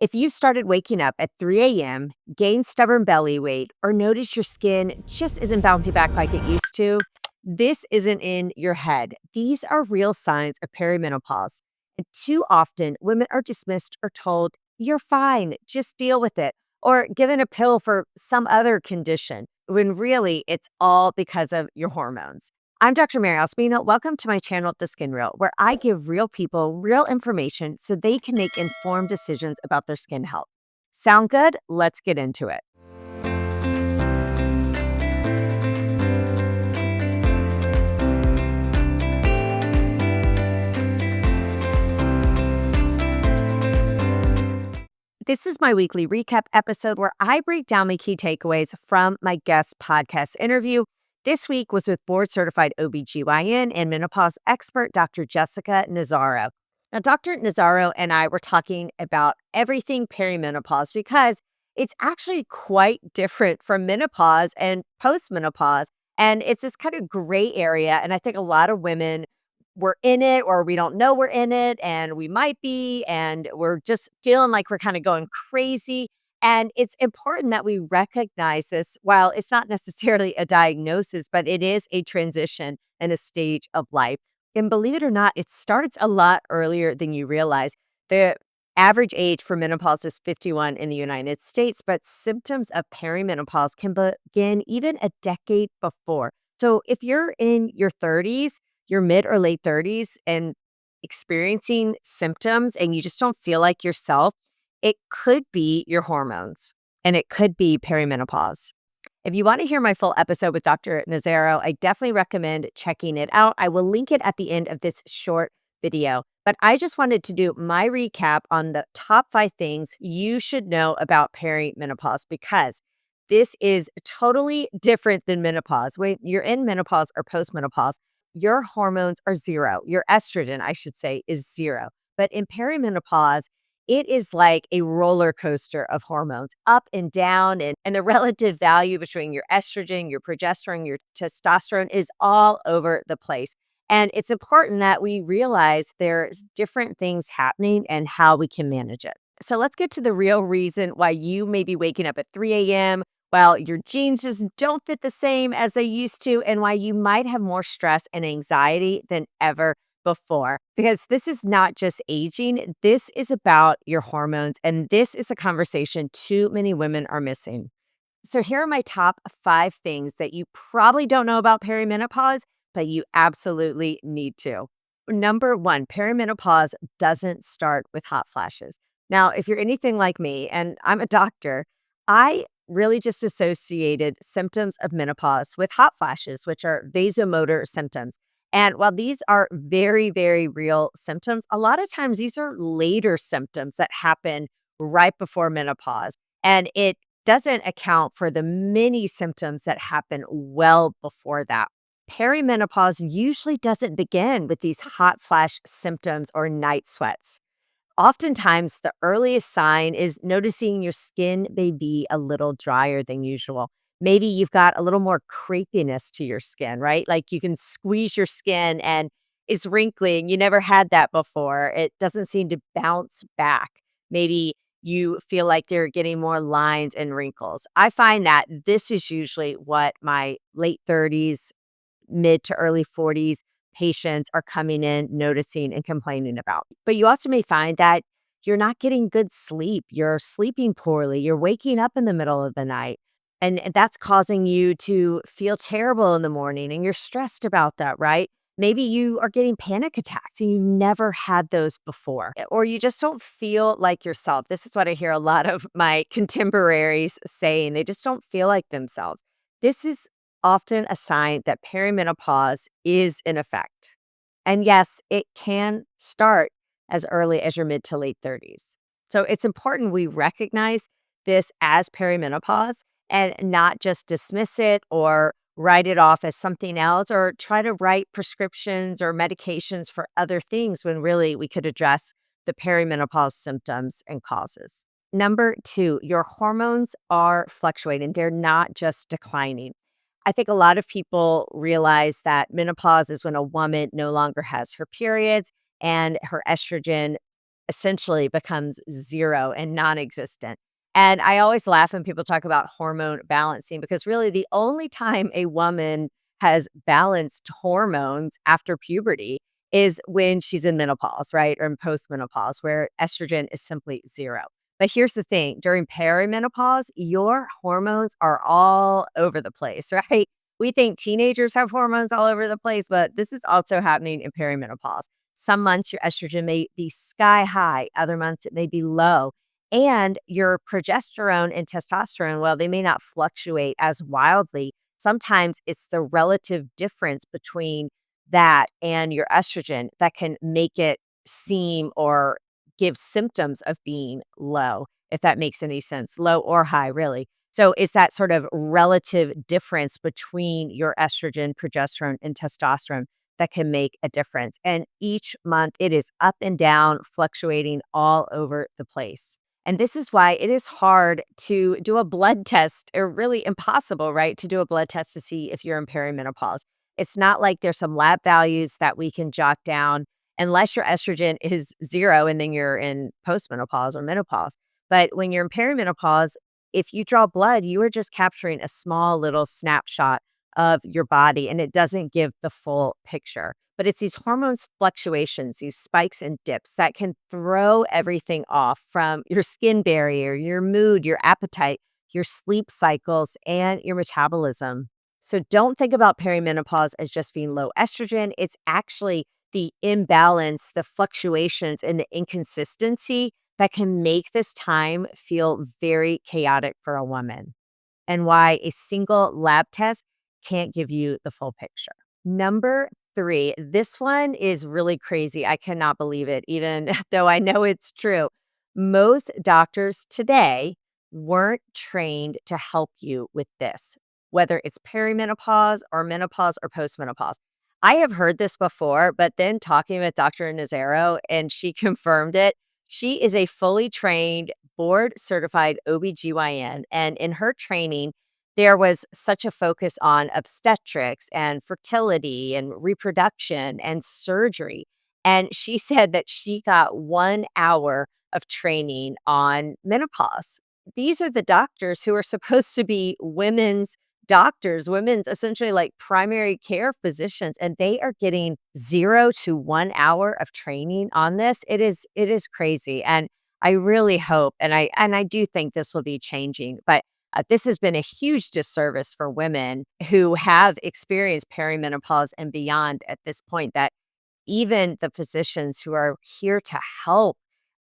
If you started waking up at 3 a.m., gained stubborn belly weight, or notice your skin just isn't bouncing back like it used to, this isn't in your head. These are real signs of perimenopause. And too often, women are dismissed or told, you're fine, just deal with it, or given a pill for some other condition, when really it's all because of your hormones. I'm Dr. Mina. Welcome to my channel, The Skin Real, where I give real people real information so they can make informed decisions about their skin health. Sound good? Let's get into it. This is my weekly recap episode where I break down my key takeaways from my guest podcast interview. This week was with board certified OBGYN and menopause expert Dr. Jessica Nazaro. Now, Dr. Nazaro and I were talking about everything perimenopause because it's actually quite different from menopause and postmenopause. And it's this kind of gray area. And I think a lot of women we're in it or we don't know we're in it and we might be and we're just feeling like we're kind of going crazy. And it's important that we recognize this while it's not necessarily a diagnosis, but it is a transition and a stage of life. And believe it or not, it starts a lot earlier than you realize. The average age for menopause is 51 in the United States, but symptoms of perimenopause can begin even a decade before. So if you're in your 30s, your mid or late 30s and experiencing symptoms and you just don't feel like yourself, it could be your hormones and it could be perimenopause. If you want to hear my full episode with Dr. Nazaro, I definitely recommend checking it out. I will link it at the end of this short video. But I just wanted to do my recap on the top 5 things you should know about perimenopause because this is totally different than menopause. When you're in menopause or postmenopause, your hormones are zero. Your estrogen, I should say, is zero. But in perimenopause, it is like a roller coaster of hormones up and down, and the relative value between your estrogen, your progesterone, your testosterone is all over the place. And it's important that we realize there's different things happening and how we can manage it. So let's get to the real reason why you may be waking up at 3 a.m. while your genes just don't fit the same as they used to, and why you might have more stress and anxiety than ever before. Because this is not just aging, this is about your hormones. And this is a conversation too many women are missing. So, here are my top 5 things that you probably don't know about perimenopause, but you absolutely need to. Number one, perimenopause doesn't start with hot flashes. Now, if you're anything like me, and I'm a doctor, I really just associated symptoms of menopause with hot flashes, which are vasomotor symptoms. And while these are very, very real symptoms, a lot of times these are later symptoms that happen right before menopause. And it doesn't account for the many symptoms that happen well before that. Perimenopause usually doesn't begin with these hot flash symptoms or night sweats. Oftentimes, the earliest sign is noticing your skin may be a little drier than usual. Maybe you've got a little more crepiness to your skin, right? Like you can squeeze your skin and it's wrinkly and you never had that before. It doesn't seem to bounce back. Maybe you feel like you're getting more lines and wrinkles. I find that this is usually what my late 30s, mid to early 40s patients are coming in, noticing, and complaining about. But you also may find that you're not getting good sleep. You're sleeping poorly. You're waking up in the middle of the night. And that's causing you to feel terrible in the morning and you're stressed about that, right? Maybe you are getting panic attacks and you never had those before, or you just don't feel like yourself. This is what I hear a lot of my contemporaries saying. They just don't feel like themselves. This is often a sign that perimenopause is in effect. And yes, it can start as early as your mid to late 30s. So it's important we recognize this as perimenopause and not just dismiss it or write it off as something else or try to write prescriptions or medications for other things when really we could address the perimenopause symptoms and causes. Number two, your hormones are fluctuating. They're not just declining. I think a lot of people realize that menopause is when a woman no longer has her periods and her estrogen essentially becomes zero and non-existent. And I always laugh when people talk about hormone balancing because really the only time a woman has balanced hormones after puberty is when she's in menopause, right? Or in postmenopause, where estrogen is simply zero. But here's the thing, during perimenopause, your hormones are all over the place, right? We think teenagers have hormones all over the place, but this is also happening in perimenopause. Some months your estrogen may be sky high, other months it may be low. And your progesterone and testosterone, well, they may not fluctuate as wildly. Sometimes it's the relative difference between that and your estrogen that can make it seem or give symptoms of being low, if that makes any sense, low or high, really. So it's that sort of relative difference between your estrogen, progesterone, and testosterone that can make a difference. And each month it is up and down, fluctuating all over the place. And this is why it is hard to do a blood test, or really impossible, right? To do a blood test to see if you're in perimenopause. It's not like there's some lab values that we can jot down unless your estrogen is zero and then you're in postmenopause or menopause. But when you're in perimenopause, if you draw blood, you are just capturing a small little snapshot of your body and it doesn't give the full picture. But it's these hormones fluctuations, these spikes and dips that can throw everything off from your skin barrier, your mood, your appetite, your sleep cycles, and your metabolism. So don't think about perimenopause as just being low estrogen. It's actually the imbalance, the fluctuations, and the inconsistency that can make this time feel very chaotic for a woman, and why a single lab test can't give you the full picture. Number 3, this one is really crazy. I cannot believe it, even though I know it's true. Most doctors today weren't trained to help you with this, whether it's perimenopause or menopause or postmenopause. I have heard this before, but then talking with Dr. Nazaro, and she confirmed it. She is a fully trained, board certified OBGYN. And in her training, there was such a focus on obstetrics and fertility and reproduction and surgery. And she said that she got 1 hour of training on menopause. These are the doctors who are supposed to be women's doctors, women's essentially like primary care physicians, and they are getting 0 to 1 hour of training on this. It is crazy. And I really hope, and I do think this will be changing, but this has been a huge disservice for women who have experienced perimenopause and beyond at this point, that even the physicians who are here to help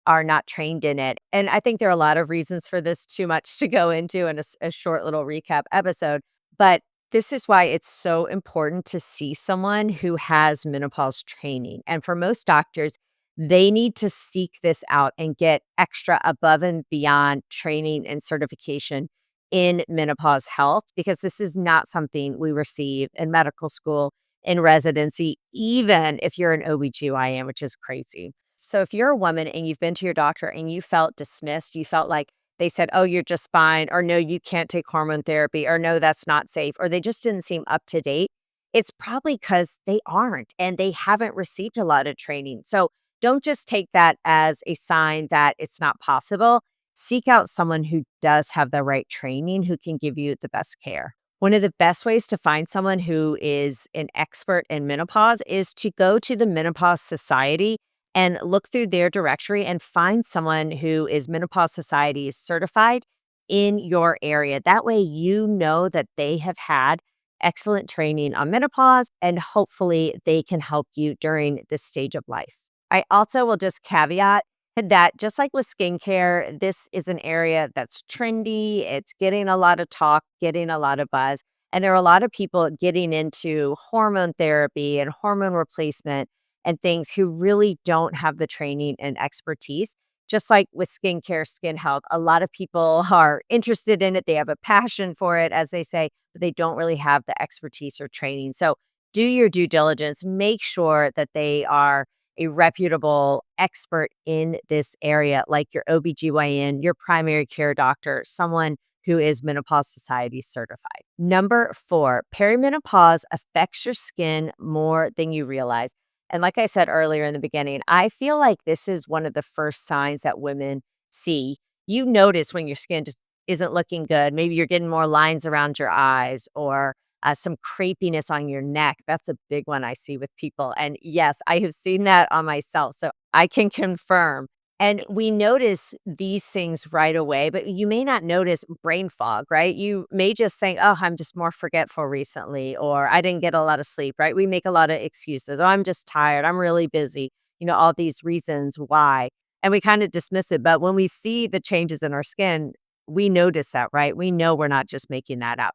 are not trained in it. And I think there are a lot of reasons for this, too much to go into in a short little recap episode. But this is why it's so important to see someone who has menopause training. And for most doctors, they need to seek this out and get extra above and beyond training and certification in menopause health, because this is not something we receive in medical school, in residency, even if you're an OBGYN, which is crazy. So if you're a woman and you've been to your doctor and you felt dismissed, you felt like they said, oh, you're just fine, or no, you can't take hormone therapy, or no, that's not safe, or they just didn't seem up to date, it's probably because they aren't and they haven't received a lot of training. So don't just take that as a sign that it's not possible. Seek out someone who does have the right training, who can give you the best care. One of the best ways to find someone who is an expert in menopause is to go to the Menopause Society and look through their directory and find someone who is Menopause Society certified in your area. That way, you know that they have had excellent training on menopause, and hopefully they can help you during this stage of life. I also will just caveat that, just like with skincare, this is an area that's trendy. It's getting a lot of talk, getting a lot of buzz. And there are a lot of people getting into hormone therapy and hormone replacement and things who really don't have the training and expertise. Just like with skincare, skin health, a lot of people are interested in it. They have a passion for it, as they say, but they don't really have the expertise or training. So do your due diligence. Make sure that they are a reputable expert in this area, like your OBGYN, your primary care doctor, someone who is Menopause Society certified. Number 4, perimenopause affects your skin more than you realize. And like I said earlier in the beginning, I feel like this is one of the first signs that women see. You notice when your skin just isn't looking good. Maybe you're getting more lines around your eyes or some crepiness on your neck. That's a big one I see with people. And yes, I have seen that on myself. So I can confirm. And we notice these things right away, but you may not notice brain fog, right? You may just think, oh, I'm just more forgetful recently, or I didn't get a lot of sleep, right? We make a lot of excuses. Oh, I'm just tired. I'm really busy. All these reasons why. And we kind of dismiss it. But when we see the changes in our skin, we notice that, right? We know we're not just making that up.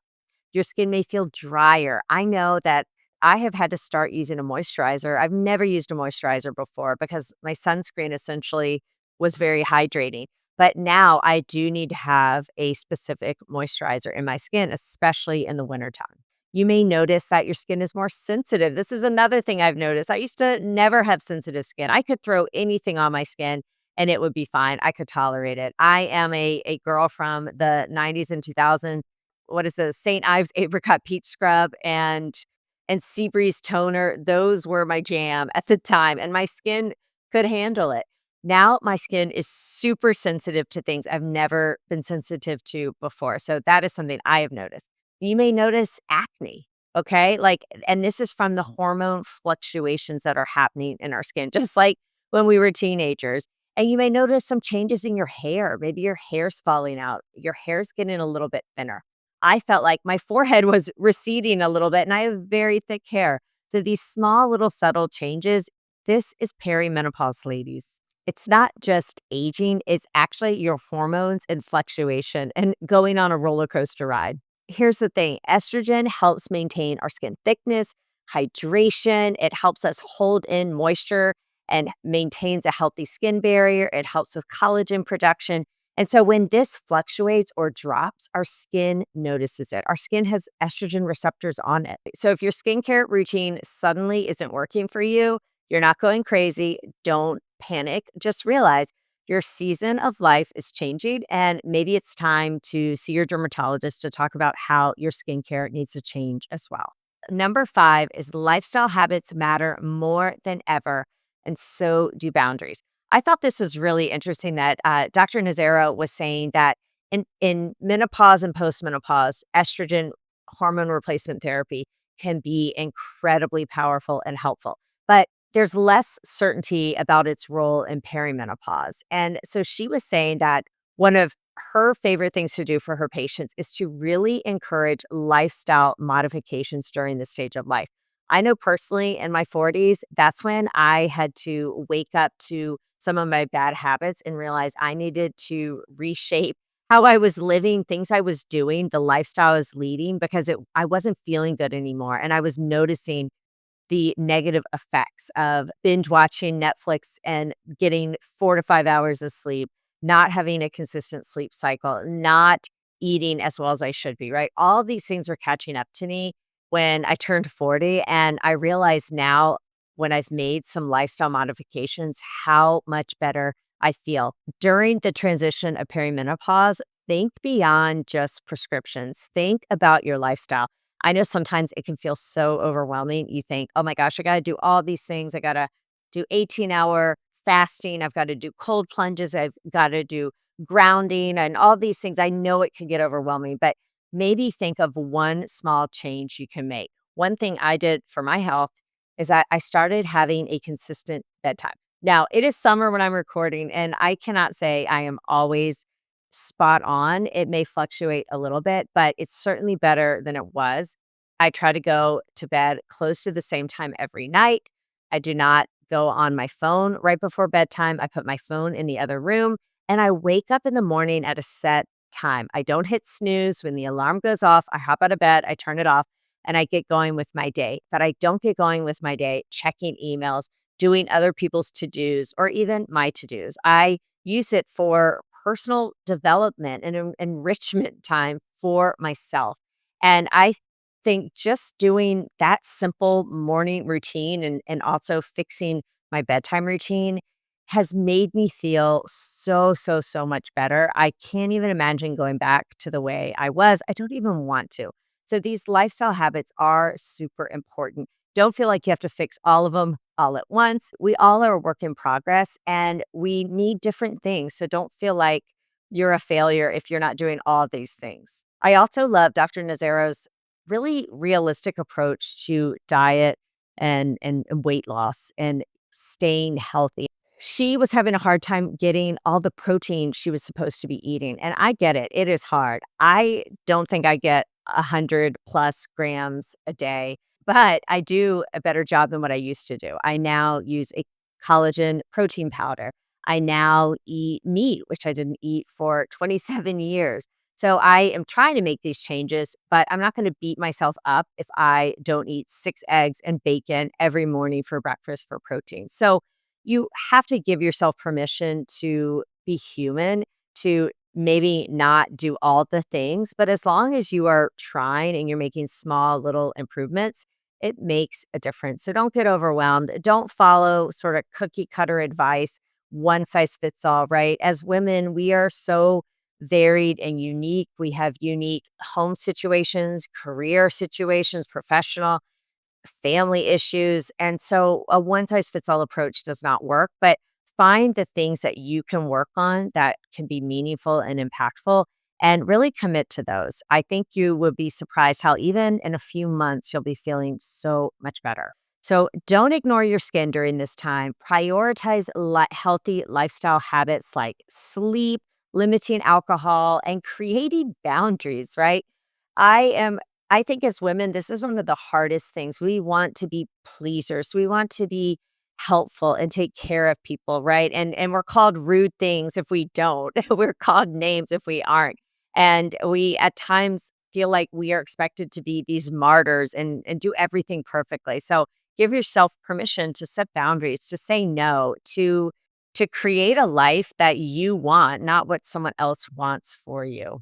Your skin may feel drier. I know that I have had to start using a moisturizer. I've never used a moisturizer before because my sunscreen essentially was very hydrating. But now I do need to have a specific moisturizer in my skin, especially in the wintertime. You may notice that your skin is more sensitive. This is another thing I've noticed. I used to never have sensitive skin. I could throw anything on my skin and it would be fine. I could tolerate it. I am a girl from the 90s and 2000s. What is the St. Ives apricot peach scrub and sea breeze toner? Those were my jam at the time, and my skin could handle it. Now my skin is super sensitive to things I've never been sensitive to before. So that is something I have noticed. You may notice acne. Okay. And this is from the hormone fluctuations that are happening in our skin, just like when we were teenagers. And you may notice some changes in your hair. Maybe your hair's falling out, your hair's getting a little bit thinner. I felt like my forehead was receding a little bit, and I have very thick hair. So these small, little, subtle changes, this is perimenopause, ladies. It's not just aging, it's actually your hormones and fluctuation and going on a roller coaster ride. Here's the thing, estrogen helps maintain our skin thickness, hydration, it helps us hold in moisture and maintains a healthy skin barrier. It helps with collagen production. And so when this fluctuates or drops, our skin notices it. Our skin has estrogen receptors on it. So if your skincare routine suddenly isn't working for you, you're not going crazy. Don't panic. Just realize your season of life is changing and maybe it's time to see your dermatologist to talk about how your skincare needs to change as well. Number 5 is lifestyle habits matter more than ever, and so do boundaries. I thought this was really interesting that Dr. Nazaro was saying that in menopause and postmenopause, estrogen hormone replacement therapy can be incredibly powerful and helpful. But there's less certainty about its role in perimenopause. And so she was saying that one of her favorite things to do for her patients is to really encourage lifestyle modifications during this stage of life. I know personally in my 40s, that's when I had to wake up to some of my bad habits and realize I needed to reshape how I was living, things I was doing, the lifestyle I was leading because I wasn't feeling good anymore. And I was noticing the negative effects of binge watching Netflix and getting 4 to 5 hours of sleep, not having a consistent sleep cycle, not eating as well as I should be, right? All these things were catching up to me when I turned 40, and I realize now when I've made some lifestyle modifications how much better I feel. During the transition of perimenopause, think beyond just prescriptions. Think about your lifestyle. I know sometimes it can feel so overwhelming. You think, oh my gosh, I got to do all these things. I got to do 18-hour fasting. I've got to do cold plunges. I've got to do grounding and all these things. I know it can get overwhelming, but maybe think of one small change you can make. One thing I did for my health is that I started having a consistent bedtime. Now, it is summer when I'm recording, and I cannot say I am always spot on. It may fluctuate a little bit, but it's certainly better than it was. I try to go to bed close to the same time every night. I do not go on my phone right before bedtime. I put my phone in the other room and I wake up in the morning at a set time. I don't hit snooze. When the alarm goes off, I hop out of bed, I turn it off, and I get going with my day. But I don't get going with my day checking emails, doing other people's to dos, or even my to dos. I use it for personal development and enrichment time for myself. And I think just doing that simple morning routine and also fixing my bedtime routine has made me feel so, so, so much better. I can't even imagine going back to the way I was. I don't even want to. So these lifestyle habits are super important. Don't feel like you have to fix all of them all at once. We all are a work in progress and we need different things. So don't feel like you're a failure if you're not doing all these things. I also love Dr. Nazaro's really realistic approach to diet and weight loss and staying healthy. She was having a hard time getting all the protein she was supposed to be eating. And I get it. It is hard. I don't think I get 100 plus grams a day, but I do a better job than what I used to do. I now use a collagen protein powder. I now eat meat, which I didn't eat for 27 years. So I am trying to make these changes, but I'm not going to beat myself up if I don't eat 6 eggs and bacon every morning for breakfast for protein. So you have to give yourself permission to be human, to maybe not do all the things, but as long as you are trying and you're making small little improvements, it makes a difference. So don't get overwhelmed. Don't follow sort of cookie cutter advice, one size fits all, right? As women, we are so varied and unique. We have unique home situations, career situations, professional family issues. And so a one size fits all approach does not work, but find the things that you can work on that can be meaningful and impactful and really commit to those. I think you would be surprised how even in a few months, you'll be feeling so much better. So don't ignore your skin during this time. Prioritize healthy lifestyle habits like sleep, limiting alcohol, and creating boundaries, right? I am I think as women, this is one of the hardest things. We want to be pleasers. We want to be helpful and take care of people, right? And we're called rude things if we don't. We're called names if we aren't. And we at times feel like we are expected to be these martyrs and do everything perfectly. So give yourself permission to set boundaries, to say no, to create a life that you want, not what someone else wants for you.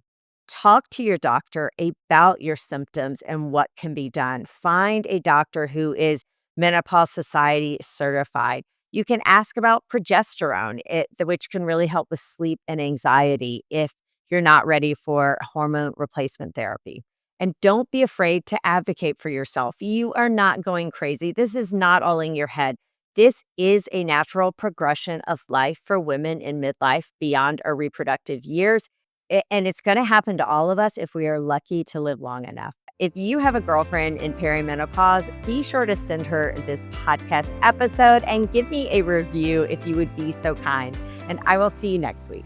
Talk to your doctor about your symptoms and what can be done. Find a doctor who is Menopause Society certified. You can ask about progesterone, which can really help with sleep and anxiety if you're not ready for hormone replacement therapy. And don't be afraid to advocate for yourself. You are not going crazy. This is not all in your head. This is a natural progression of life for women in midlife beyond our reproductive years. And it's going to happen to all of us if we are lucky to live long enough. If you have a girlfriend in perimenopause, be sure to send her this podcast episode and give me a review if you would be so kind. And I will see you next week.